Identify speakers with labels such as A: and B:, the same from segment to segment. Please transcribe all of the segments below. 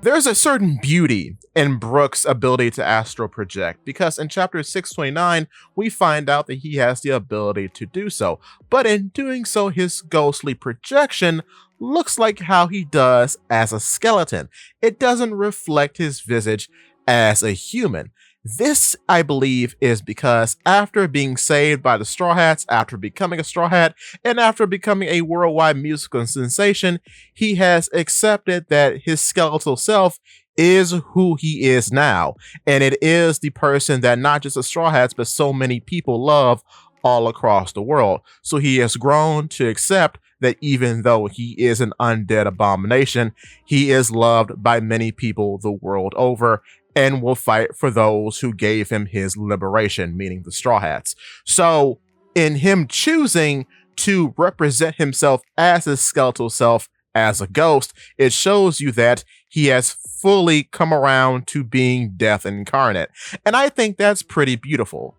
A: There's a certain beauty in Brook's ability to astral project because in chapter 629, we find out that he has the ability to do so. But in doing so, his ghostly projection looks like how he does as a skeleton. It doesn't reflect his visage as a human. This, I believe, is because after being saved by the Straw Hats, after becoming a Straw Hat, and after becoming a worldwide musical sensation, he has accepted that his skeletal self is who he is now. And it is the person that not just the Straw Hats, but so many people love all across the world. So he has grown to accept that even though he is an undead abomination, he is loved by many people the world over and will fight for those who gave him his liberation, meaning the Straw Hats. So in him choosing to represent himself as his skeletal self as a ghost, it shows you that he has fully come around to being death incarnate. And I think that's pretty beautiful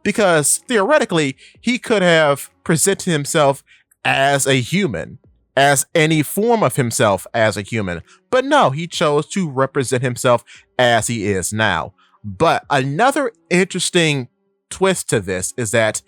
A: because theoretically, he could have presented himself as a human, as any form of himself as a human. But no, he chose to represent himself as he is now. But another interesting twist to this is that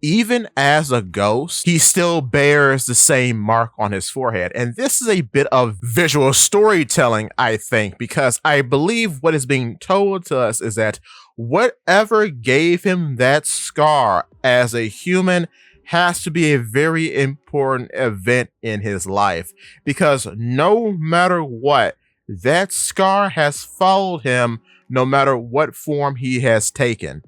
A: even as a ghost, he still bears the same mark on his forehead. And this is a bit of visual storytelling, I think, because I believe what is being told to us is that whatever gave him that scar as a human has to be a very important event in his life, because no matter what, that scar has followed him no matter what form he has taken.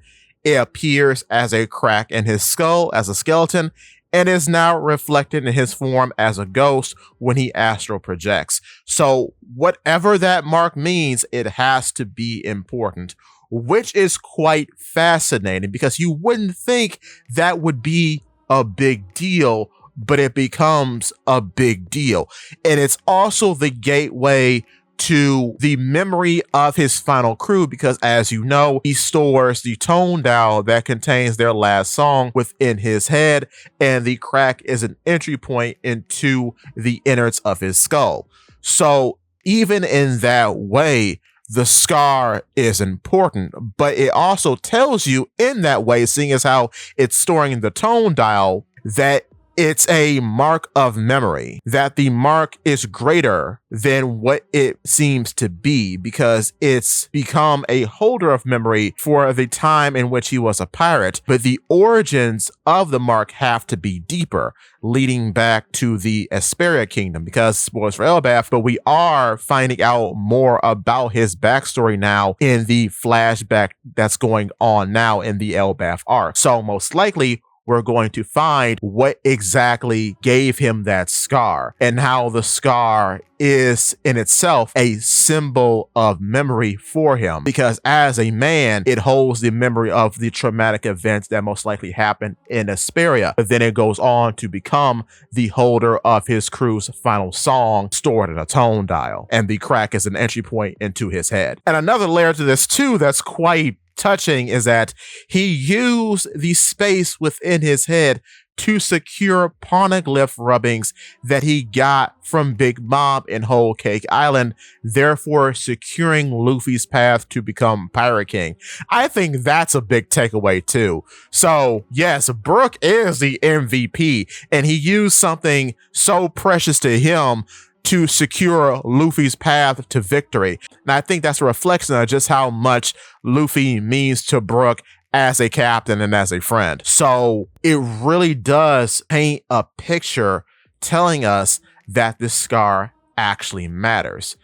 A: It appears as a crack in his skull as a skeleton and is now reflected in his form as a ghost when he astral projects. So whatever that mark means, it has to be important, which is quite fascinating because you wouldn't think that would be a big deal, but it becomes a big deal. And it's also the gateway to the memory of his final crew because, as you know, he stores the tone dial that contains their last song within his head, and the crack is an entry point into the innards of his skull. So even in that way, the scar is important, but it also tells you in that way, seeing as how it's storing the tone dial, that it's a mark of memory, that the mark is greater than what it seems to be because it's become a holder of memory for the time in which he was a pirate. But the origins of the mark have to be deeper, leading back to the Asperia Kingdom, because spoilers for Elbaf, but we are finding out more about his backstory now in the flashback that's going on now in the Elbaf arc. So most likely, we're going to find what exactly gave him that scar and how the scar is in itself a symbol of memory for him, because as a man, it holds the memory of the traumatic events that most likely happened in Asperia. But then it goes on to become the holder of his crew's final song stored in a tone dial, and the crack is an entry point into his head. And another layer to this too that's quite touching is that he used the space within his head to secure poneglyph rubbings that he got from Big Mom in Whole Cake Island, therefore securing Luffy's path to become Pirate King. I think that's a big takeaway too. So yes, Brook is the MVP, and he used something so precious to him to secure Luffy's path to victory. And I think that's a reflection of just how much Luffy means to Brook as a captain and as a friend. So it really does paint a picture telling us that this scar actually matters.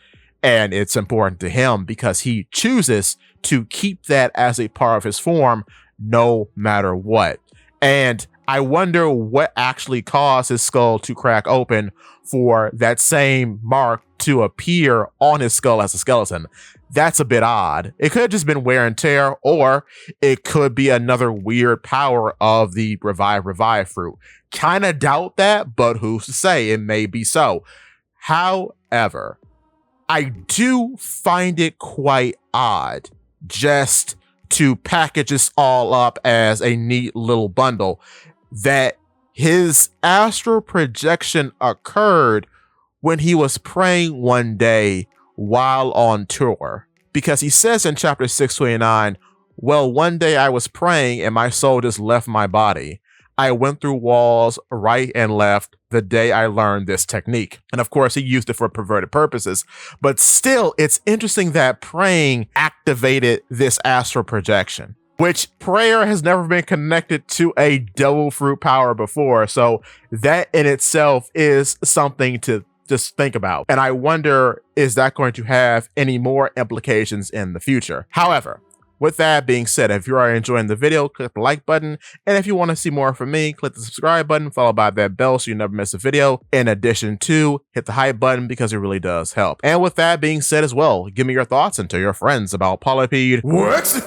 A: And it's important to him because he chooses to keep that as a part of his form no matter what. And I wonder what actually caused his skull to crack open for that same mark to appear on his skull as a skeleton. That's a bit odd. It could have just been wear and tear, or it could be another weird power of the revive fruit. Kind of doubt that, but who's to say? It may be so. However, I do find it quite odd just to package this all up as a neat little bundle that his astral projection occurred when he was praying one day while on tour. Because he says in chapter 629, well, one day I was praying and my soul just left my body. I went through walls right and left the day I learned this technique. And of course, he used it for perverted purposes. But still, it's interesting that praying activated this astral projection, which prayer has never been connected to a devil fruit power before. So that in itself is something to just think about. And I wonder, is that going to have any more implications in the future? However, with that being said, if you are enjoying the video, click the like button. And if you want to see more from me, click the subscribe button, followed by that bell so you never miss a video. In addition to, hit the hype button because it really does help. And with that being said as well, give me your thoughts and tell your friends about Polypede Works.